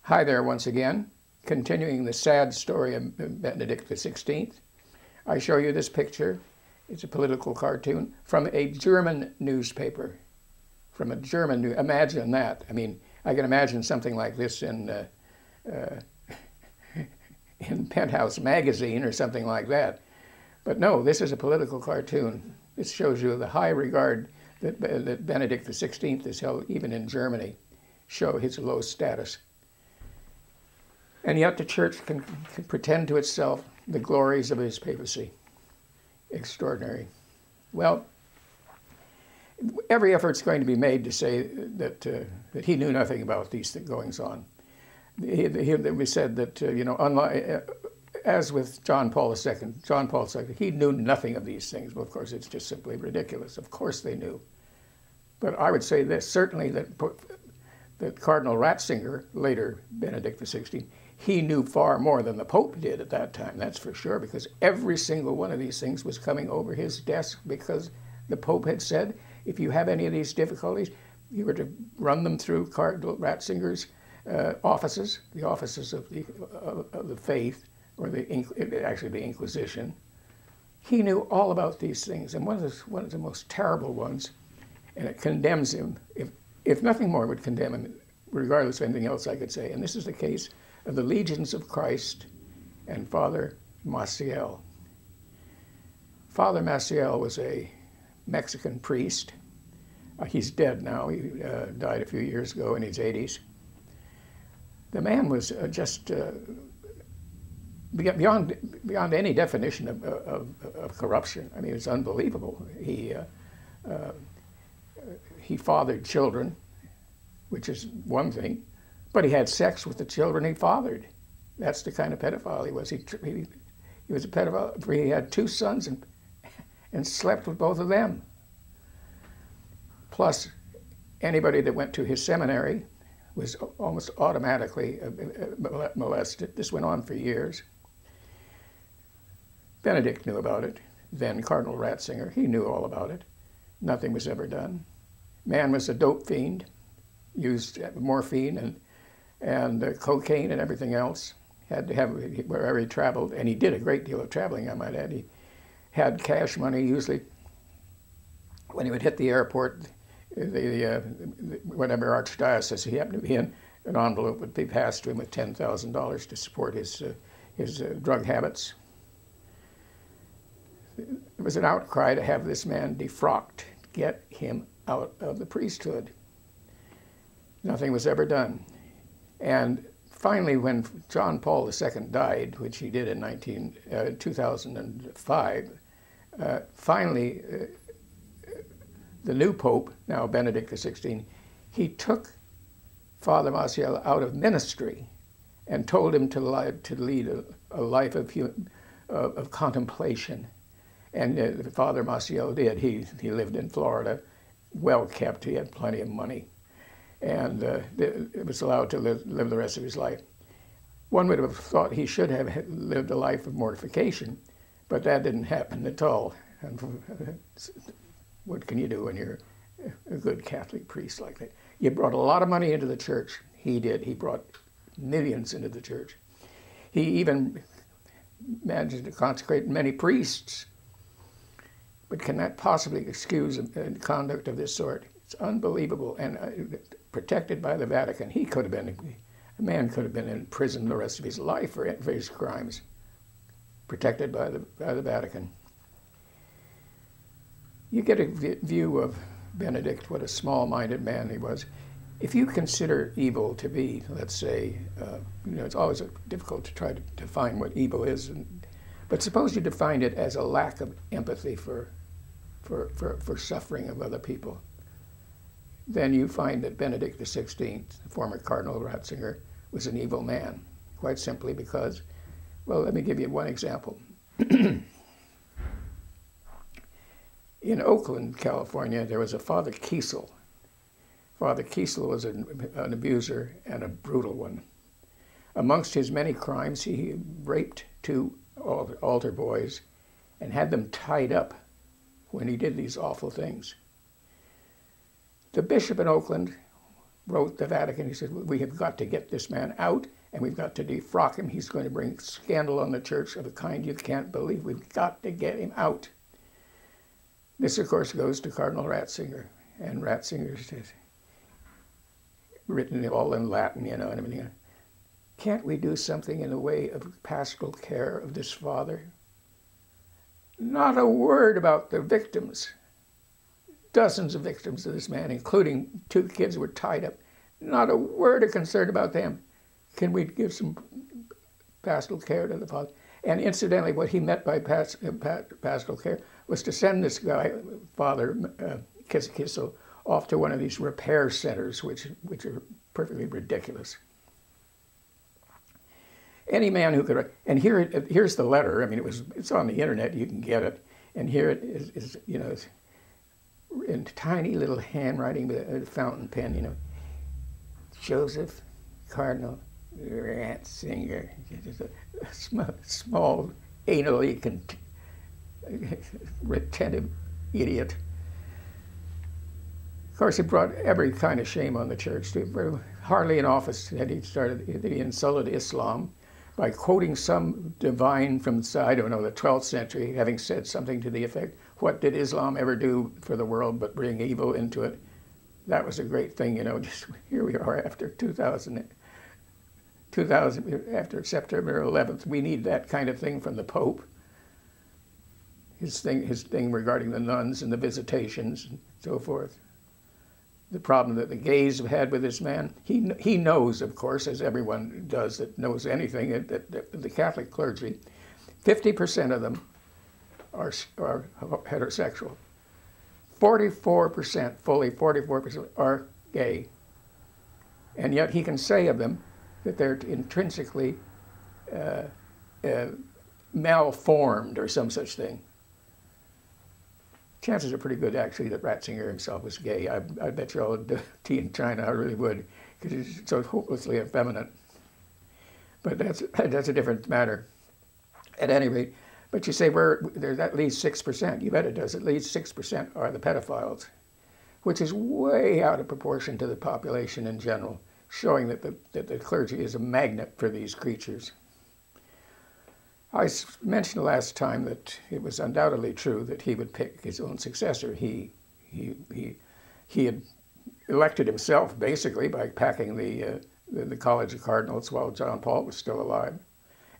Hi there once again. Continuing the sad story of Benedict XVI, I show you this picture. It's a political cartoon from a German newspaper. From a German news. Imagine that. I mean, I can imagine something like this in Penthouse magazine or something like that. But no, this is a political cartoon. This shows you the high regard that Benedict XVI is held even in Germany, show his low status. And yet the church can pretend to itself the glories of his papacy. Extraordinary. Well, every effort's going to be made to say that he knew nothing about these goings on. We said that, unlike, as with John Paul II, he knew nothing of these things. Well, of course, it's just simply ridiculous. Of course they knew. But I would say this, certainly that Cardinal Ratzinger, later Benedict XVI, he knew far more than the Pope did at that time, that's for sure, because every single one of these things was coming over his desk because the Pope had said, if you have any of these difficulties, you were to run them through Cardinal Ratzinger's offices, the offices of the faith, or actually the Inquisition. He knew all about these things, and one of the most terrible ones, and it condemns him, if nothing more would condemn him, regardless of anything else I could say, and this is the case of the Legions of Christ and Father Maciel. Father Maciel was a Mexican priest. He's dead now. He died a few years ago in his 80s. The man was just beyond any definition of corruption. I mean, it's unbelievable. He fathered children, which is one thing, but he had sex with the children he fathered. That's the kind of pedophile he was. He was a pedophile. He had 2 sons and slept with both of them. Plus, anybody that went to his seminary was almost automatically molested. This went on for years. Benedict knew about it. Then Cardinal Ratzinger, he knew all about it. Nothing was ever done. Man was a dope fiend, used morphine and cocaine and everything else. Had to have wherever he traveled, and he did a great deal of traveling, I might add. He had cash money usually. When he would hit the airport, whatever archdiocese he happened to be in, an envelope would be passed to him with $10,000 to support his drug habits. There was an outcry to have this man defrocked, get him out of the priesthood. Nothing was ever done. And finally, when John Paul II died, which he did in 2005, finally, the new Pope, now Benedict XVI, he took Father Maciel out of ministry and told him to lead a life of contemplation. And Father Maciel did. He lived in Florida, well kept. He had plenty of money, and was allowed to live the rest of his life. One would have thought he should have lived a life of mortification, but that didn't happen at all. And what can you do when you're a good Catholic priest like that? You brought a lot of money into the church. He did. He brought millions into the church. He even managed to consecrate many priests. But can that possibly excuse a conduct of this sort? It's unbelievable, and protected by the Vatican. A man could have been in prison the rest of his life for his crimes, protected by the Vatican. You get a view of Benedict, what a small-minded man he was. If you consider evil to be, let's say, it's always difficult to try to define what evil is, but suppose you define it as a lack of empathy for suffering of other people, then you find that Benedict XVI, former Cardinal Ratzinger, was an evil man, quite simply because, well, let me give you one example. In Oakland, California, there was a Father Kiesel. Father Kiesel was an abuser and a brutal one. Amongst his many crimes, he raped 2 altar boys and had them tied up when he did these awful things. The bishop in Oakland wrote the Vatican. He said, we have got to get this man out, and we've got to defrock him. He's going to bring scandal on the church of a kind you can't believe. We've got to get him out. This, of course, goes to Cardinal Ratzinger, and Ratzinger says, written all in Latin, you know, and everything. Can't we do something in the way of pastoral care of this father? Not a word about the victims. Dozens of victims of this man, including 2 kids who were tied up. Not a word of concern about them. Can we give some pastoral care to the father? And incidentally, what he meant by pastoral care was to send this guy, Father Kissel, off to one of these repair centers, which are perfectly ridiculous. Any man who could, and here's the letter. I mean, it's on the internet. You can get it. And here it is, you know, it's in tiny little handwriting with a fountain pen, you know. Joseph Cardinal Ratzinger, a small, anally retentive idiot. Of course, he brought every kind of shame on the church. Hardly in office that he insulted Islam by quoting some divine from, I don't know, the 12th century, having said something to the effect, what did Islam ever do for the world but bring evil into it? That was a great thing, you know. Just here we are after 2000, after September 11th. We need that kind of thing from the Pope. His thing regarding the nuns and the visitations and so forth. The problem that the gays have had with this man, he knows, of course, as everyone does that knows anything, that the Catholic clergy, 50% of them are heterosexual. 44%, fully 44%, are gay. And yet he can say of them that they're intrinsically malformed or some such thing. Chances are pretty good, actually, that Ratzinger himself was gay. I bet you all tea in China, I really would, because he's so hopelessly effeminate. But that's a different matter. At any rate, but you say there's at least 6%. You bet it does. At least 6% are the pedophiles, which is way out of proportion to the population in general, showing that the clergy is a magnet for these creatures. I mentioned last time that it was undoubtedly true that he would pick his own successor. He had elected himself basically by packing the College of Cardinals while John Paul was still alive.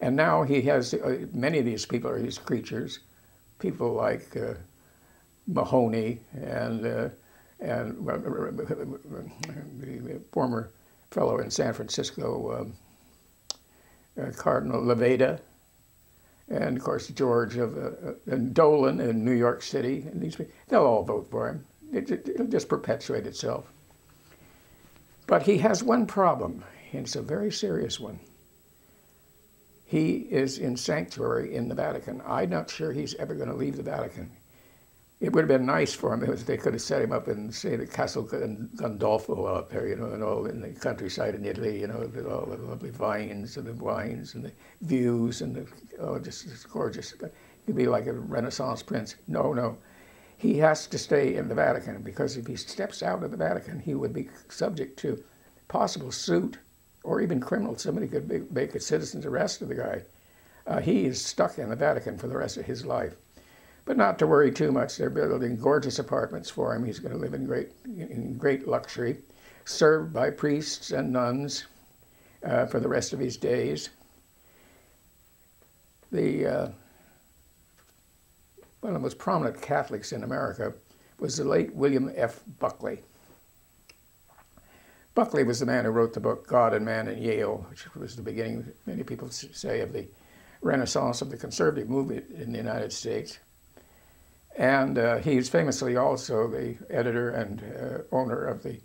And now he has, many of these people are his creatures, people like Mahoney and the former fellow in San Francisco, Cardinal Levada, and of course George and Dolan in New York City, and these people, they'll all vote for him. It'll just perpetuate itself. But he has one problem, and it's a very serious one. He is in sanctuary in the Vatican. I'm not sure he's ever going to leave the Vatican. It would have been nice for him if they could have set him up in, say, the Castle Gandolfo out there, you know, and all in the countryside in Italy, you know, with all the lovely vines and the wines and the views and just it's gorgeous. He'd be like a Renaissance prince. No. He has to stay in the Vatican, because if he steps out of the Vatican, he would be subject to possible suit or even criminal. Somebody could make a citizen's arrest of the guy. He is stuck in the Vatican for the rest of his life. But not to worry too much. They're building gorgeous apartments for him. He's going to live in great luxury, served by priests and nuns for the rest of his days. One of the most prominent Catholics in America was the late William F. Buckley. Buckley was the man who wrote the book God and Man in Yale, which was the beginning, many people say, of the renaissance of the conservative movement in the United States. And he's famously also the editor and owner of the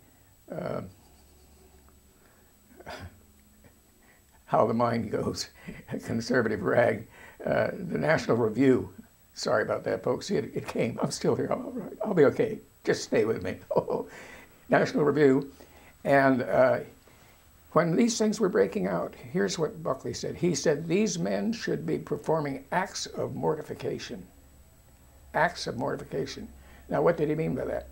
How the Mind Goes, a conservative rag, the National Review. Sorry about that, folks. It came. I'm still here. I'll be okay. Just stay with me. National Review. And when these things were breaking out, here's what Buckley said. He said, these men should be performing acts of mortification. Acts of mortification. Now, what did he mean by that?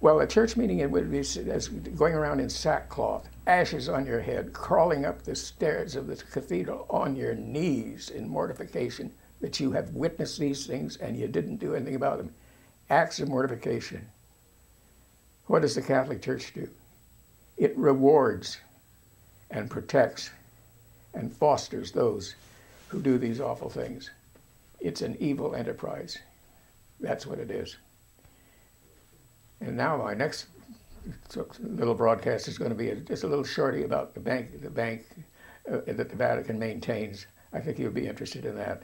Well, a church meeting, it would be as going around in sackcloth, ashes on your head, crawling up the stairs of the cathedral on your knees in mortification that you have witnessed these things and you didn't do anything about them. Acts of mortification. What does the Catholic Church do? It rewards and protects and fosters those who do these awful things. It's an evil enterprise. That's what it is. And now my next little broadcast is going to be just a little shorty about the bank that the Vatican maintains. I think you'll be interested in that.